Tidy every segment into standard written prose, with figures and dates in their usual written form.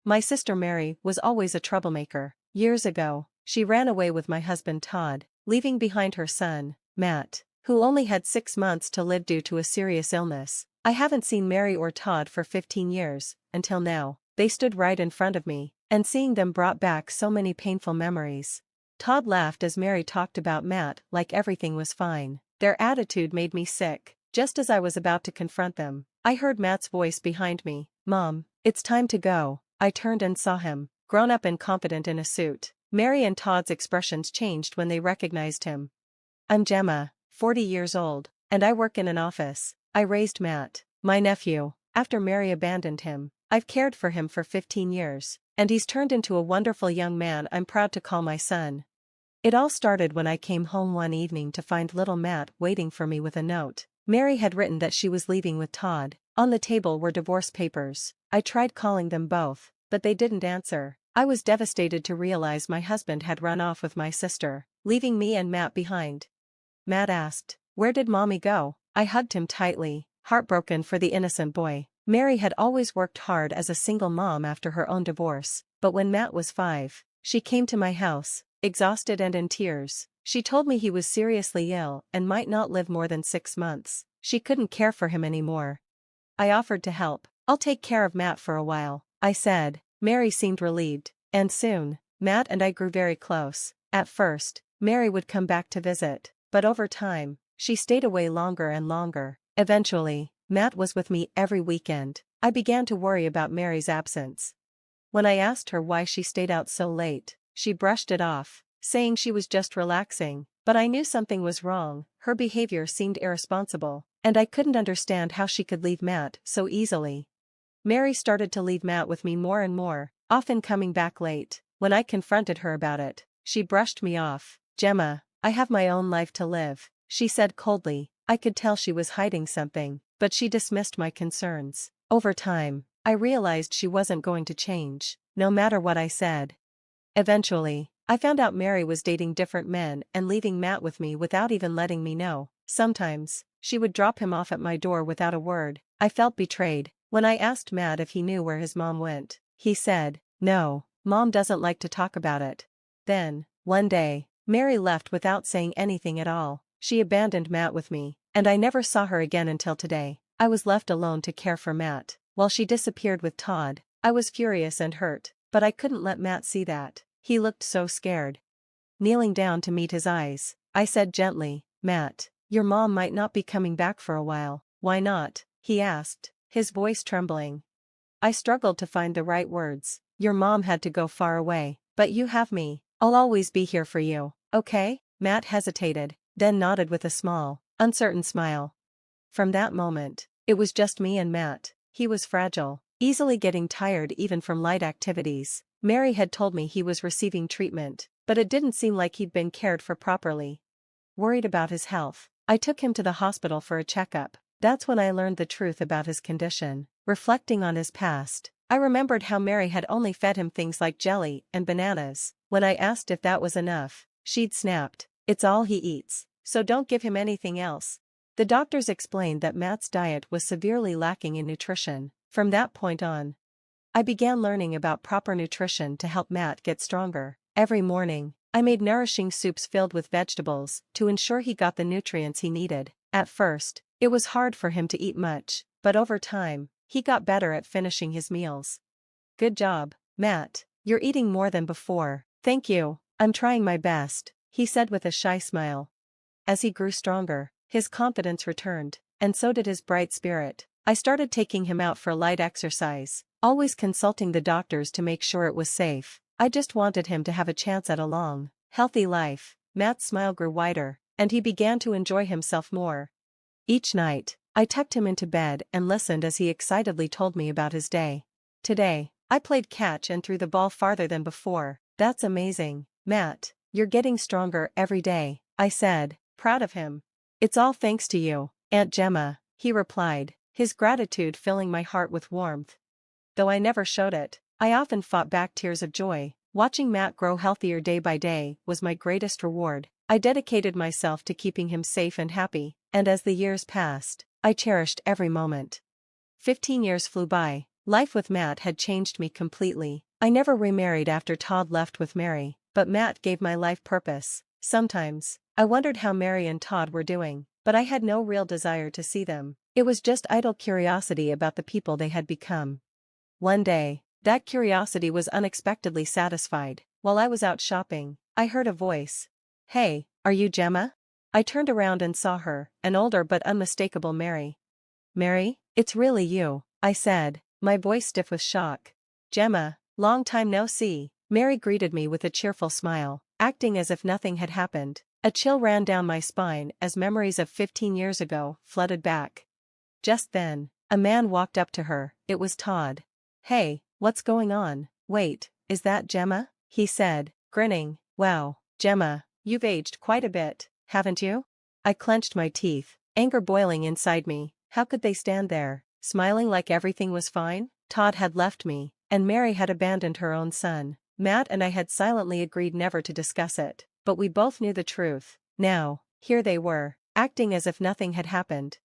My sister Mary was always a troublemaker. Years ago, she ran away with my husband Todd, leaving behind her son, Matt, who only had 6 months to live due to a serious illness. I haven't seen Mary or Todd for 15 years, until now. They stood right in front of me, and seeing them brought back so many painful memories. Todd laughed as Mary talked about Matt like everything was fine. Their attitude made me sick. Just as I was about to confront them, I heard Matt's voice behind me. "Mom, it's time to go." I turned and saw him, grown up and confident in a suit. Mary and Todd's expressions changed when they recognized him. "I'm Gemma, 40 years old, and I work in an office. I raised Matt, my nephew, after Mary abandoned him. I've cared for him for 15 years, and he's turned into a wonderful young man I'm proud to call my son." It all started when I came home one evening to find little Matt waiting for me with a note. Mary had written that she was leaving with Todd. On the table were divorce papers. I tried calling them both, but they didn't answer. I was devastated to realize my husband had run off with my sister, leaving me and Matt behind. Matt asked, "Where did Mommy go?" I hugged him tightly, heartbroken for the innocent boy. Mary had always worked hard as a single mom after her own divorce, but when Matt was 5, she came to my house, exhausted and in tears. She told me he was seriously ill and might not live more than 6 months. She couldn't care for him anymore. I offered to help. "I'll take care of Matt for a while," I said. Mary seemed relieved, and soon, Matt and I grew very close. At first, Mary would come back to visit, but over time, she stayed away longer and longer. Eventually, Matt was with me every weekend. I began to worry about Mary's absence. When I asked her why she stayed out so late, she brushed it off, saying she was just relaxing, but I knew something was wrong. Her behavior seemed irresponsible, and I couldn't understand how she could leave Matt so easily. Mary started to leave Matt with me more and more, often coming back late. When I confronted her about it, she brushed me off. "Gemma, I have my own life to live," she said coldly. I could tell she was hiding something, but she dismissed my concerns. Over time, I realized she wasn't going to change, no matter what I said. Eventually, I found out Mary was dating different men and leaving Matt with me without even letting me know. Sometimes, she would drop him off at my door without a word. I felt betrayed. When I asked Matt if he knew where his mom went, he said, "No, Mom doesn't like to talk about it." Then, one day, Mary left without saying anything at all. She abandoned Matt with me, and I never saw her again until today. I was left alone to care for Matt. While she disappeared with Todd, I was furious and hurt, but I couldn't let Matt see that. He looked so scared. Kneeling down to meet his eyes, I said gently, "Matt, your mom might not be coming back for a while." "Why not?" he asked, his voice trembling. I struggled to find the right words. "Your mom had to go far away, but you have me. I'll always be here for you, okay?" Matt hesitated, then nodded with a small, uncertain smile. From that moment, it was just me and Matt. He was fragile, easily getting tired even from light activities. Mary had told me he was receiving treatment, but it didn't seem like he'd been cared for properly. Worried about his health, I took him to the hospital for a checkup. That's when I learned the truth about his condition. Reflecting on his past, I remembered how Mary had only fed him things like jelly and bananas. When I asked if that was enough, she'd snapped, "It's all he eats, so don't give him anything else." The doctors explained that Matt's diet was severely lacking in nutrition. From that point on, I began learning about proper nutrition to help Matt get stronger. Every morning, I made nourishing soups filled with vegetables to ensure he got the nutrients he needed. At first, it was hard for him to eat much, but over time, he got better at finishing his meals. "Good job, Matt. You're eating more than before." "Thank you, I'm trying my best," he said with a shy smile. As he grew stronger, his confidence returned, and so did his bright spirit. I started taking him out for light exercise, always consulting the doctors to make sure it was safe. I just wanted him to have a chance at a long, healthy life. Matt's smile grew wider, and he began to enjoy himself more. Each night, I tucked him into bed and listened as he excitedly told me about his day. "Today, I played catch and threw the ball farther than before." "That's amazing, Matt. You're getting stronger every day," I said, proud of him. "It's all thanks to you, Aunt Gemma," he replied, his gratitude filling my heart with warmth. Though I never showed it, I often fought back tears of joy. Watching Matt grow healthier day by day was my greatest reward. I dedicated myself to keeping him safe and happy, and as the years passed, I cherished every moment. 15 years flew by, Life with Matt had changed me completely. I never remarried after Todd left with Mary, but Matt gave my life purpose. Sometimes, I wondered how Mary and Todd were doing, but I had no real desire to see them. It was just idle curiosity about the people they had become. One day, that curiosity was unexpectedly satisfied. While I was out shopping, I heard a voice. "Hey, are you Gemma?" I turned around and saw her, an older but unmistakable Mary. "Mary, it's really you," I said, my voice stiff with shock. "Gemma, long time no see." Mary greeted me with a cheerful smile, acting as if nothing had happened. A chill ran down my spine as memories of 15 years ago flooded back. Just then, a man walked up to her. It was Todd. "Hey, what's going on? Wait, is that Gemma?" he said, grinning. "Wow, Gemma, you've aged quite a bit, haven't you?" I clenched my teeth, anger boiling inside me. How could they stand there, smiling like everything was fine? Todd had left me, and Mary had abandoned her own son. Matt and I had silently agreed never to discuss it, but we both knew the truth. Now, here they were, acting as if nothing had happened.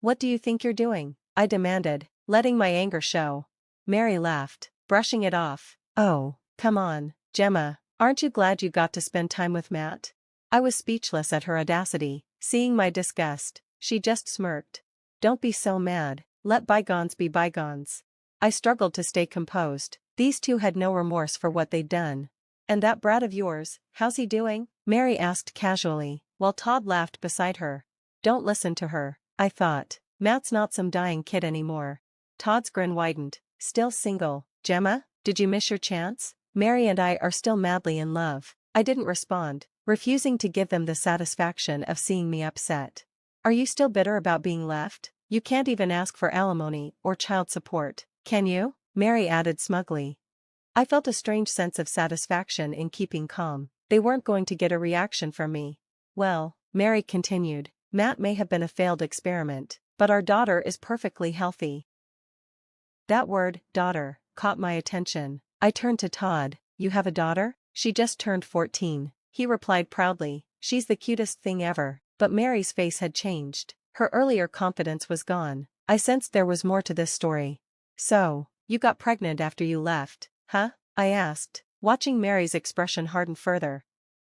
"What do you think you're doing?" I demanded, letting my anger show. Mary laughed, brushing it off. "Oh, come on, Gemma, aren't you glad you got to spend time with Matt?" I was speechless at her audacity. Seeing my disgust, she just smirked. "Don't be so mad, let bygones be bygones." I struggled to stay composed. These two had no remorse for what they'd done. "And that brat of yours, how's he doing?" Mary asked casually, while Todd laughed beside her. "Don't listen to her," I thought. "Matt's not some dying kid anymore." Todd's grin widened. "Still single, Gemma? Did you miss your chance?" "Mary and I are still madly in love." I didn't respond, refusing to give them the satisfaction of seeing me upset. "Are you still bitter about being left? You can't even ask for alimony or child support, can you?" Mary added smugly. I felt a strange sense of satisfaction in keeping calm. They weren't going to get a reaction from me. "Well," Mary continued, "Matt may have been a failed experiment, but our daughter is perfectly healthy." That word, daughter, caught my attention. I turned to Todd. "You have a daughter?" "She just turned 14, he replied proudly. "She's the cutest thing ever." But Mary's face had changed. Her earlier confidence was gone. I sensed there was more to this story. "So, you got pregnant after you left, huh?" I asked, watching Mary's expression harden further.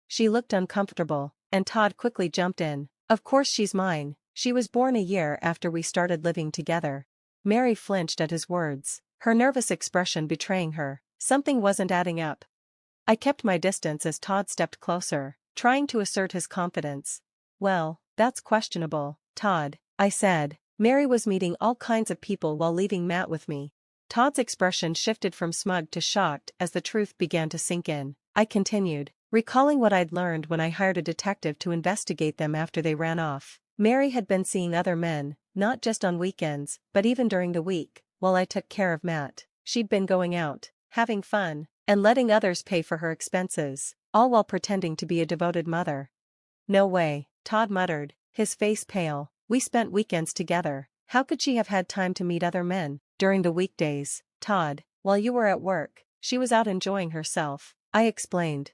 She looked uncomfortable, and Todd quickly jumped in. "Of course she's mine. She was born a year after we started living together." Mary flinched at his words, her nervous expression betraying her. Something wasn't adding up. I kept my distance as Todd stepped closer, trying to assert his confidence. "Well, that's questionable, Todd," I said. "Mary was meeting all kinds of people while leaving Matt with me." Todd's expression shifted from smug to shocked as the truth began to sink in. I continued, recalling what I'd learned when I hired a detective to investigate them after they ran off. Mary had been seeing other men, not just on weekends, but even during the week, while I took care of Matt. She'd been going out, having fun, and letting others pay for her expenses, all while pretending to be a devoted mother. "No way," Todd muttered, his face pale. "We spent weekends together. How could she have had time to meet other men?" "During the weekdays, Todd, while you were at work, she was out enjoying herself," I explained.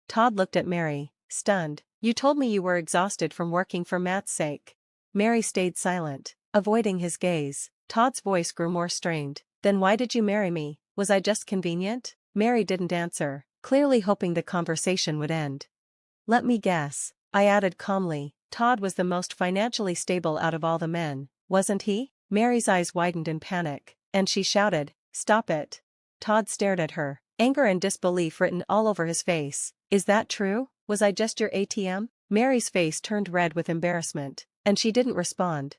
Todd looked at Mary, stunned. "You told me you were exhausted from working for Matt's sake." Mary stayed silent, avoiding his gaze. Todd's voice grew more strained. "Then why did you marry me? Was I just convenient?" Mary didn't answer, clearly hoping the conversation would end. "Let me guess," I added calmly. "Todd was the most financially stable out of all the men, wasn't he?" Mary's eyes widened in panic, and she shouted, "Stop it." Todd stared at her, anger and disbelief written all over his face. "Is that true? Was I just your ATM?" Mary's face turned red with embarrassment, and she didn't respond.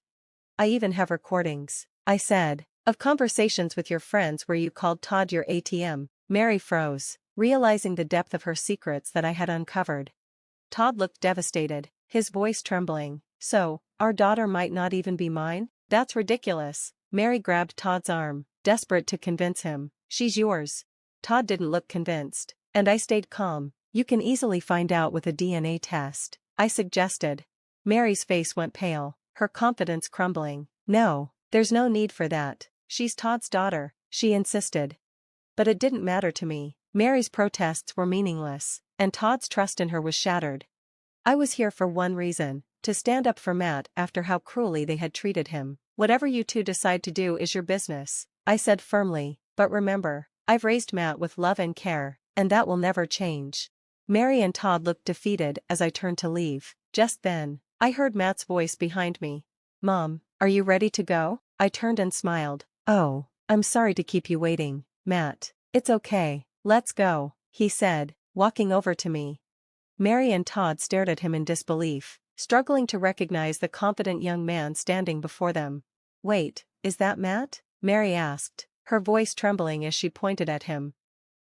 "I even have recordings," I said, "of conversations with your friends where you called Todd your ATM." Mary froze, realizing the depth of her secrets that I had uncovered. Todd looked devastated, his voice trembling. "So, our daughter might not even be mine? That's ridiculous." Mary grabbed Todd's arm, desperate to convince him. "She's yours." Todd didn't look convinced, and I stayed calm. "You can easily find out with a DNA test," I suggested. Mary's face went pale, her confidence crumbling. "No, there's no need for that. She's Todd's daughter," she insisted. But it didn't matter to me. Mary's protests were meaningless, and Todd's trust in her was shattered. I was here for one reason, to stand up for Matt after how cruelly they had treated him. "Whatever you two decide to do is your business," I said firmly, but remember, I've raised Matt with love and care, and that will never change. Mary and Todd looked defeated as I turned to leave. Just then, I heard Matt's voice behind me. Mom, are you ready to go? I turned and smiled. Oh, I'm sorry to keep you waiting, Matt. It's okay, let's go, he said, walking over to me. Mary and Todd stared at him in disbelief, struggling to recognize the confident young man standing before them. Wait, is that Matt? Mary asked, her voice trembling as she pointed at him.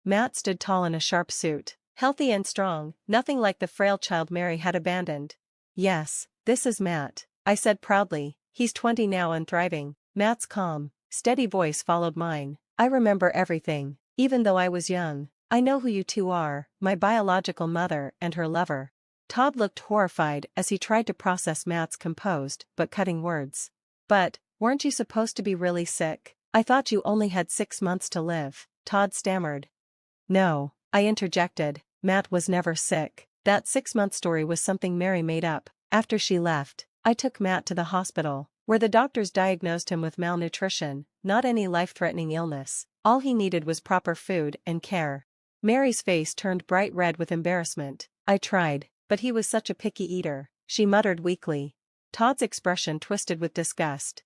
Matt stood tall in a sharp suit, healthy and strong, nothing like the frail child Mary had abandoned. Yes, this is Matt, I said proudly. He's 20 now and thriving. Matt's calm, steady voice followed mine. I remember everything, even though I was young. I know who you two are, my biological mother and her lover. Todd looked horrified as he tried to process Matt's composed but cutting words. But, weren't you supposed to be really sick? I thought you only had 6 months to live, Todd stammered. No, I interjected, Matt was never sick. That 6-month story was something Mary made up. After she left, I took Matt to the hospital, where the doctors diagnosed him with malnutrition, not any life-threatening illness. All he needed was proper food and care. Mary's face turned bright red with embarrassment. I tried, but he was such a picky eater, she muttered weakly. Todd's expression twisted with disgust.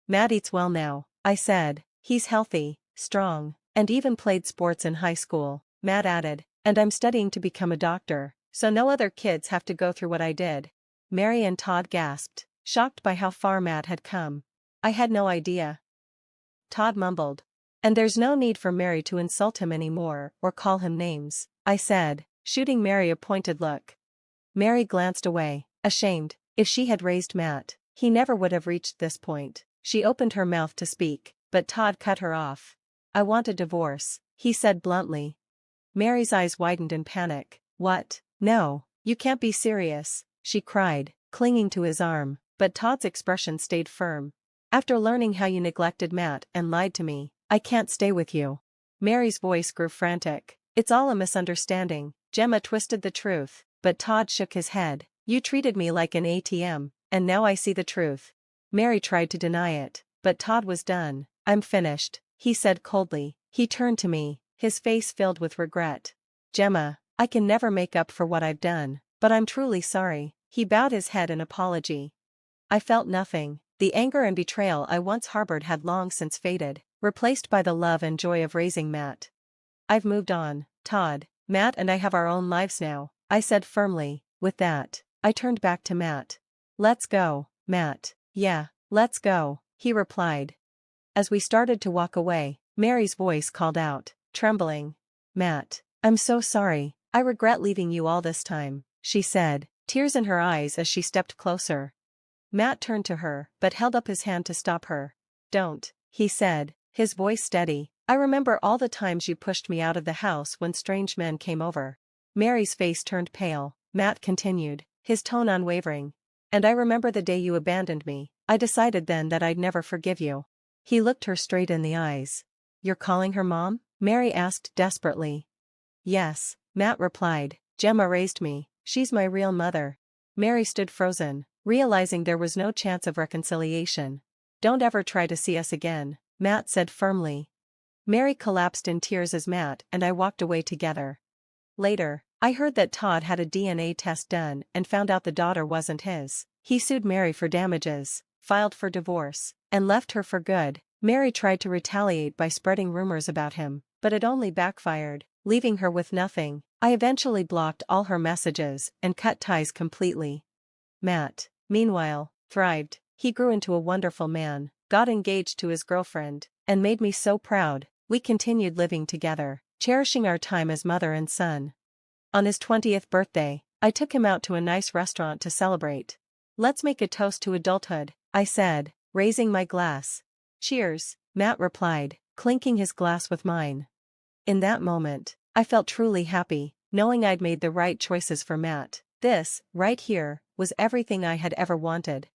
Matt eats well now, I said. He's healthy, strong, and even played sports in high school, Matt added. And I'm studying to become a doctor, so no other kids have to go through what I did. Mary and Todd gasped, shocked by how far Matt had come. I had no idea. Todd mumbled. And there's no need for Mary to insult him anymore or call him names, I said, shooting Mary a pointed look. Mary glanced away, ashamed. If she had raised Matt, he never would have reached this point. She opened her mouth to speak, but Todd cut her off. I want a divorce, he said bluntly. Mary's eyes widened in panic. What? No, you can't be serious, she cried, clinging to his arm, but Todd's expression stayed firm. After learning how you neglected Matt and lied to me, I can't stay with you. Mary's voice grew frantic. It's all a misunderstanding. Gemma twisted the truth, but Todd shook his head. You treated me like an ATM, and now I see the truth. Mary tried to deny it, but Todd was done. I'm finished, he said coldly. He turned to me, his face filled with regret. Gemma, I can never make up for what I've done, but I'm truly sorry. He bowed his head in apology. I felt nothing. The anger and betrayal I once harbored had long since faded, replaced by the love and joy of raising Matt. I've moved on, Todd. Matt and I have our own lives now, I said firmly. With that, I turned back to Matt. Let's go, Matt. Yeah, let's go, he replied. As we started to walk away, Mary's voice called out, trembling. Matt, I'm so sorry. I regret leaving you all this time, she said, tears in her eyes as she stepped closer. Matt turned to her, but held up his hand to stop her. Don't, he said, his voice steady. I remember all the times you pushed me out of the house when strange men came over. Mary's face turned pale. Matt continued, his tone unwavering. And I remember the day you abandoned me. I decided then that I'd never forgive you. He looked her straight in the eyes. You're calling her mom? Mary asked desperately. Yes, Matt replied. Gemma raised me. She's my real mother. Mary stood frozen, realizing there was no chance of reconciliation. Don't ever try to see us again, Matt said firmly. Mary collapsed in tears as Matt and I walked away together. Later, I heard that Todd had a DNA test done and found out the daughter wasn't his. He sued Mary for damages, filed for divorce, and left her for good. Mary tried to retaliate by spreading rumors about him, but it only backfired, leaving her with nothing. I eventually blocked all her messages and cut ties completely. Matt, meanwhile, thrived. He grew into a wonderful man, got engaged to his girlfriend, and made me so proud. We continued living together, cherishing our time as mother and son. On his 20th birthday, I took him out to a nice restaurant to celebrate. Let's make a toast to adulthood, I said, raising my glass. Cheers, Matt replied, clinking his glass with mine. In that moment, I felt truly happy, knowing I'd made the right choices for Matt. This, right here, was everything I had ever wanted.